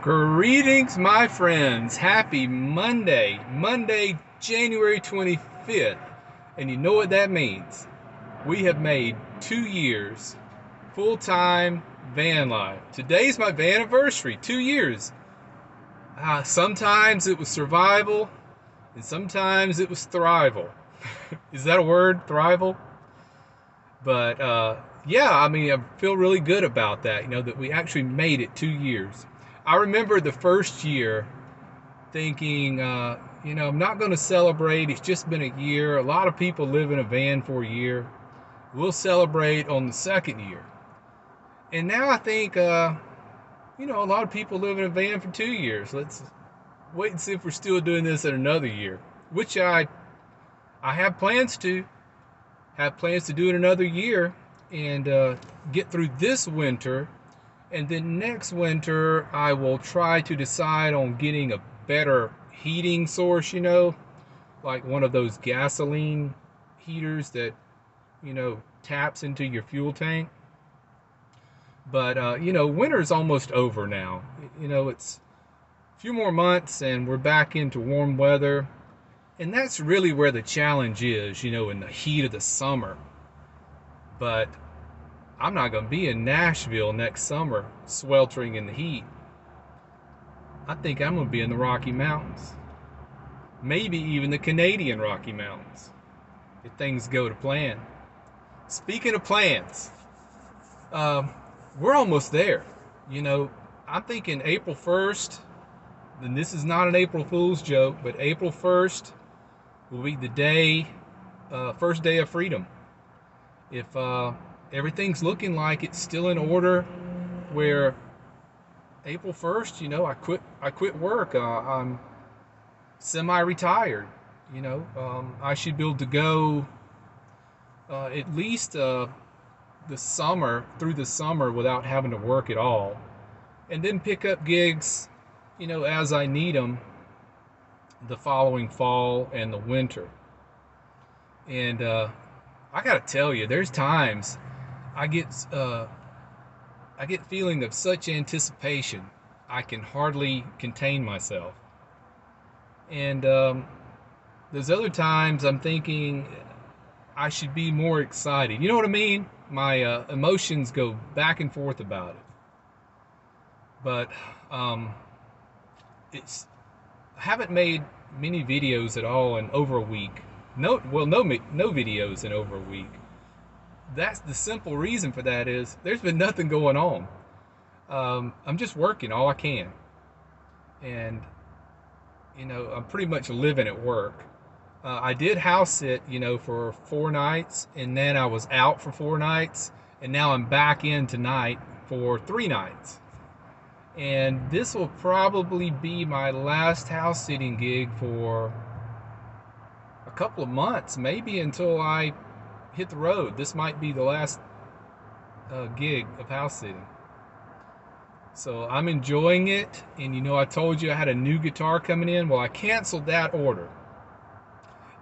Greetings, my friends. Happy Monday, January 25th. And you know what that means? We have made 2 years full-time van life. Today's my Vanniversary, 2 years. Sometimes it was survival, and sometimes it was thrival. Is that a word, thrival? But yeah, I feel really good about that, that we actually made it 2 years. I remember the first year thinking, I'm not going to celebrate. It's just been a year. A lot of people live in a van for a year. We'll celebrate on the second year. And now I think, a lot of people live in a van for 2 years. Let's wait and see if we're still doing this in another year, which I have plans to. Have plans to do it another year and get through this winter. And then next winter, I will try to decide on getting a better heating source, like one of those gasoline heaters that, taps into your fuel tank. But, winter's almost over now. It's a few more months and we're back into warm weather. And that's really where the challenge is, in the heat of the summer. But I'm not going to be in Nashville next summer, sweltering in the heat. I think I'm going to be in the Rocky Mountains. Maybe even the Canadian Rocky Mountains, if things go to plan. Speaking of plans, we're almost there. I'm thinking April 1st, and this is not an April Fool's joke, but April 1st will be the day, first day of freedom. If everything's looking like it's still in order, where April 1st, I quit work. I'm semi-retired. I should be able to go at least the summer, through the summer, without having to work at all, and then pick up gigs, as I need them the following fall and the winter. And I gotta tell you, there's times I get feeling of such anticipation I can hardly contain myself. And there's other times I'm thinking I should be more excited. You know what I mean? My emotions go back and forth about it. But I haven't made many videos at all in over a week. No videos in over a week. That's the simple reason for that is there's been nothing going on. I'm just working all I can. And, I'm pretty much living at work. I did house sit, for 4 nights, and then I was out for 4 nights, and now I'm back in tonight for 3 nights. And this will probably be my last house sitting gig for a couple of months, maybe until I hit the road. This might be the last gig of house sitting. So I'm enjoying it. And I told you I had a new guitar coming in. Well, I canceled that order.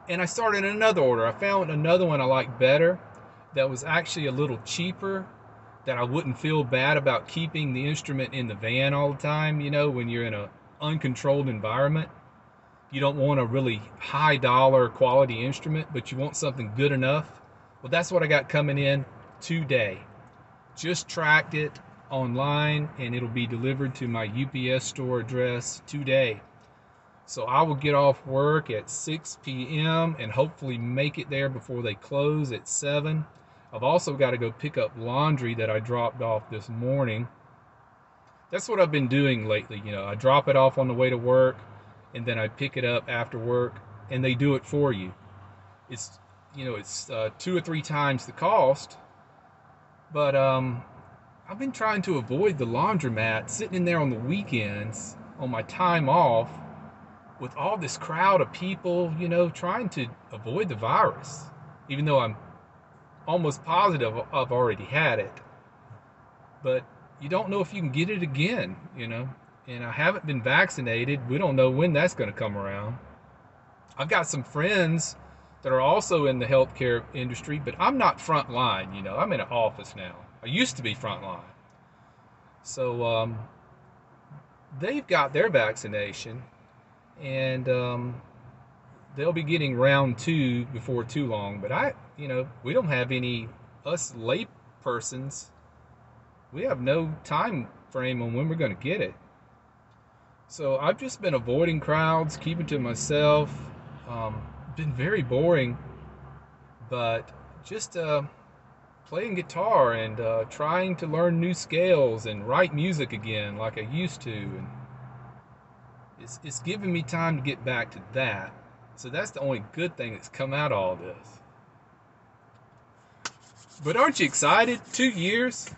And I started another order. I found another one I like better that was actually a little cheaper, that I wouldn't feel bad about keeping the instrument in the van all the time, when you're in an uncontrolled environment. You don't want a really high dollar quality instrument, but you want something good enough. Well, that's what I got coming in today. Just tracked it online and it'll be delivered to my UPS store address today. So I will get off work at 6 p.m. and hopefully make it there before they close at 7. I've also got to go pick up laundry that I dropped off this morning. That's what I've been doing lately. I drop it off on the way to work and then I pick it up after work and they do it for you. It's 2 or 3 times the cost, but I've been trying to avoid the laundromat, sitting in there on the weekends on my time off with all this crowd of people, trying to avoid the virus, even though I'm almost positive I've already had it. But you don't know if you can get it again, and I haven't been vaccinated. We don't know when that's going to come around. I've got some friends that are also in the healthcare industry, but I'm not front line. I'm in an office now. I used to be front line. So they've got their vaccination, and they'll be getting round 2 before too long. But we don't have any, us lay persons, we have no time frame on when we're going to get it. So I've just been avoiding crowds, keeping to myself. Been very boring, but just playing guitar and trying to learn new scales and write music again like I used to. And it's given me time to get back to that. So that's the only good thing that's come out of all this. But aren't you excited? 2 years?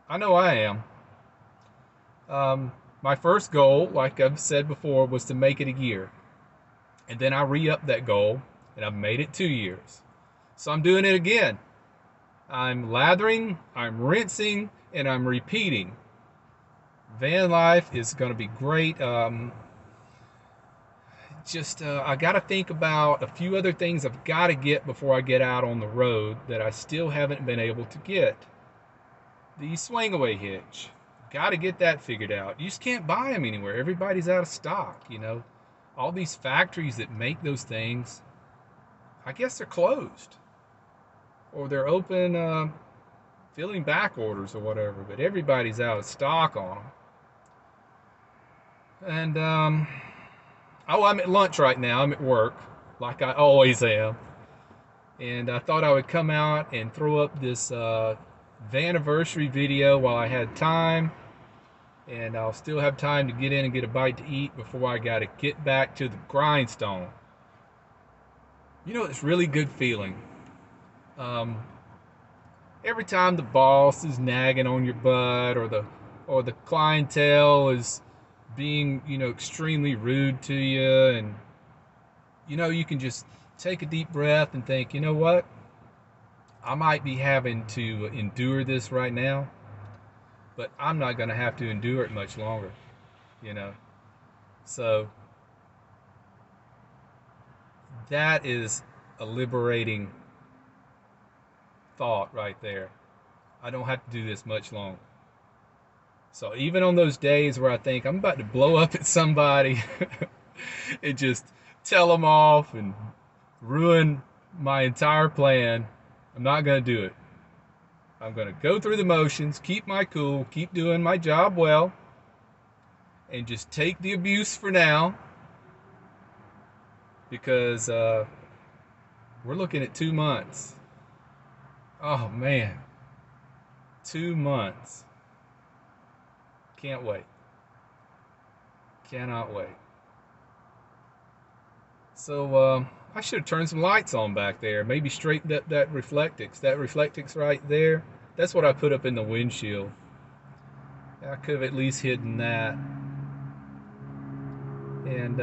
I know I am. My first goal, like I've said before, was to make it a year. And then I re-upped that goal, and I've made it 2 years. So I'm doing it again. I'm lathering, I'm rinsing, and I'm repeating. Van life is going to be great. I got to think about a few other things I've got to get before I get out on the road that I still haven't been able to get. The swing away hitch. Got to get that figured out. You just can't buy them anywhere. Everybody's out of stock, All these factories that make those things, I guess they're closed. Or they're open, filling back orders or whatever. But everybody's out of stock on them. And, I'm at lunch right now. I'm at work, like I always am. And I thought I would come out and throw up this Vanniversary video while I had time. And I'll still have time to get in and get a bite to eat before I got to get back to the grindstone. It's really good feeling. Every time the boss is nagging on your butt, or the clientele is being, extremely rude to you, and you can just take a deep breath and think, you know what? I might be having to endure this right now, but I'm not going to have to endure it much longer, So that is a liberating thought right there. I don't have to do this much longer. So even on those days where I think I'm about to blow up at somebody and just tell them off and ruin my entire plan, I'm not going to do it. I'm going to go through the motions, keep my cool, keep doing my job well, and just take the abuse for now, because we're looking at 2 months. Oh man, 2 months. Can't wait. Cannot wait. So I should have turned some lights on back there. Maybe straightened up that Reflectix. That Reflectix right there, that's what I put up in the windshield. I could have at least hidden that. And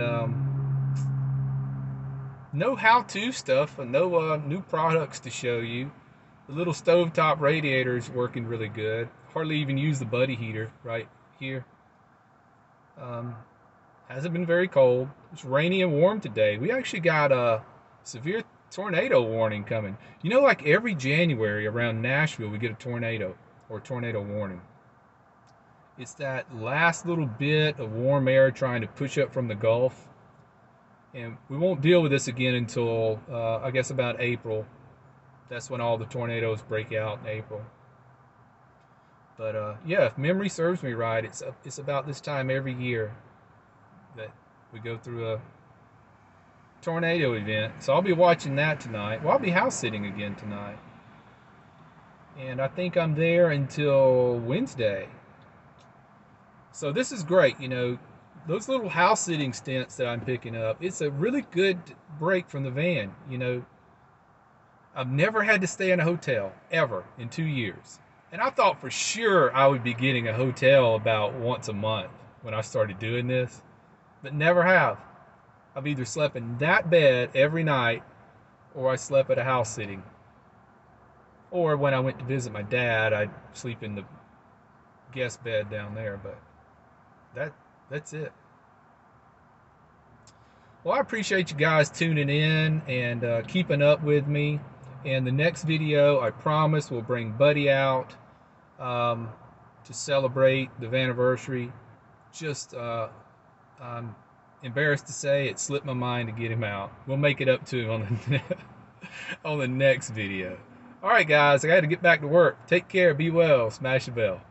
no how-to stuff, and no new products to show you. The little stovetop radiator is working really good. Hardly even use the buddy heater right here. Hasn't been very cold. It's rainy and warm today. We actually got a severe tornado warning coming. Like every January around Nashville, we get a tornado or tornado warning. It's that last little bit of warm air trying to push up from the Gulf. And we won't deal with this again until, I guess, about April. That's when all the tornadoes break out in April. But yeah, if memory serves me right, it's about this time every year that we go through a tornado event. So I'll be watching that tonight. Well, I'll be house sitting again tonight. And I think I'm there until Wednesday. So this is great, those little house sitting stints that I'm picking up, it's a really good break from the van, I've never had to stay in a hotel, ever, in 2 years. And I thought for sure I would be getting a hotel about once a month when I started doing this, but never have. I've either slept in that bed every night, or I slept at a house sitting. Or when I went to visit my dad, I'd sleep in the guest bed down there, but that's it. Well, I appreciate you guys tuning in and keeping up with me. And the next video, I promise, will bring Buddy out to celebrate the Vanniversary. just I'm embarrassed to say it slipped my mind to get him out. We'll make it up to him on the on the next video. All right, guys, I got to get back to work. Take care. Be well. Smash the bell.